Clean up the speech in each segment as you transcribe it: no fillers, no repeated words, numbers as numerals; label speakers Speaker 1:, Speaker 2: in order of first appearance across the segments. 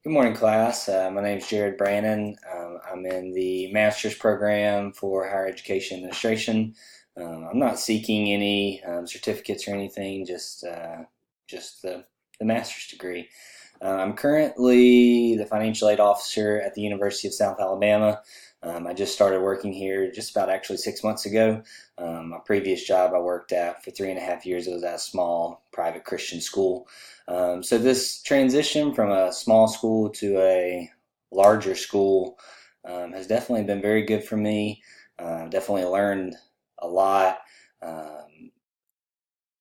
Speaker 1: Good morning, class. My name is Jared Brannon. I'm in the master's program for higher education administration. I'm not seeking any certificates or anything, just the master's degree. I'm currently the financial aid officer at the University of South Alabama. I just started working here just about actually 6 months ago. My previous job I worked at for 3.5 years. It was at a small private Christian school. So this transition from a small school to a larger school has definitely been very good for me. Definitely learned a lot. Um,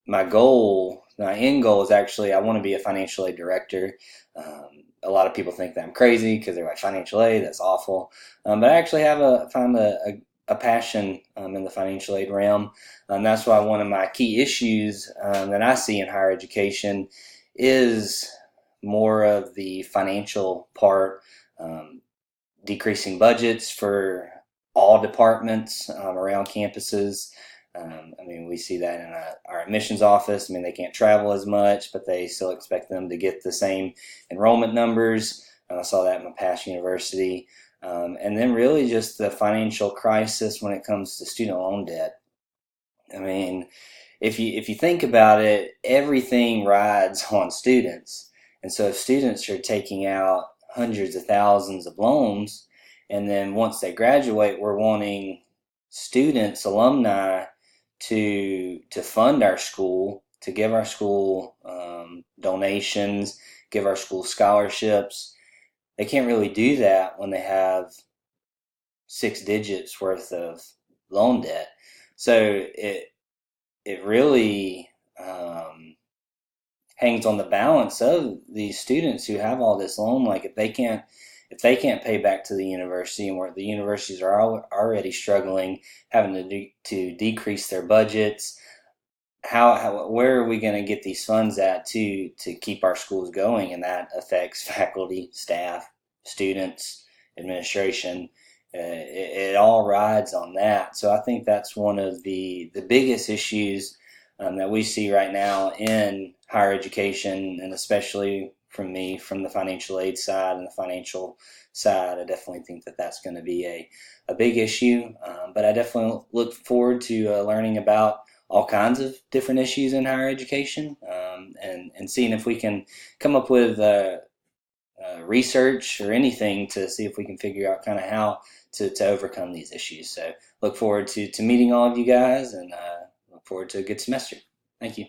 Speaker 1: my end goal is actually I want to be a financial aid director. A lot of people think that I'm crazy because they're like financial aid, that's awful. But I actually found a passion in the financial aid realm. That's why one of my key issues that I see in higher education is more of the financial part, um, decreasing budgets for all departments around campuses. We see that in our admissions office. They can't travel as much, but they still expect them to get the same enrollment numbers. I saw that in my past university. And then really just the financial crisis when it comes to student loan debt. I mean, if you think about it, everything rides on students. And so if students are taking out hundreds of thousands of loans, and then once they graduate, we're wanting students, alumni, to fund our school, to give our school donations, give our school scholarships. They can't really do that when they have 6 digits worth of loan debt. So it really hangs on the balance of these students who have all this loan. Like if they can't pay back to the university, and where the universities are already struggling, having to decrease their budgets, where are we going to get these funds at to keep our schools going? And that affects faculty, staff, students, administration. It all rides on that. So I think that's one of the biggest issues that we see right now in higher education, and especially from me, from the financial aid side and the financial side. I definitely think that that's going to be a big issue. But I definitely look forward to learning about all kinds of different issues in higher education, and seeing if we can come up with research or anything to see if we can figure out kind of how to overcome these issues. So look forward to meeting all of you guys, and look forward to a good semester. Thank you.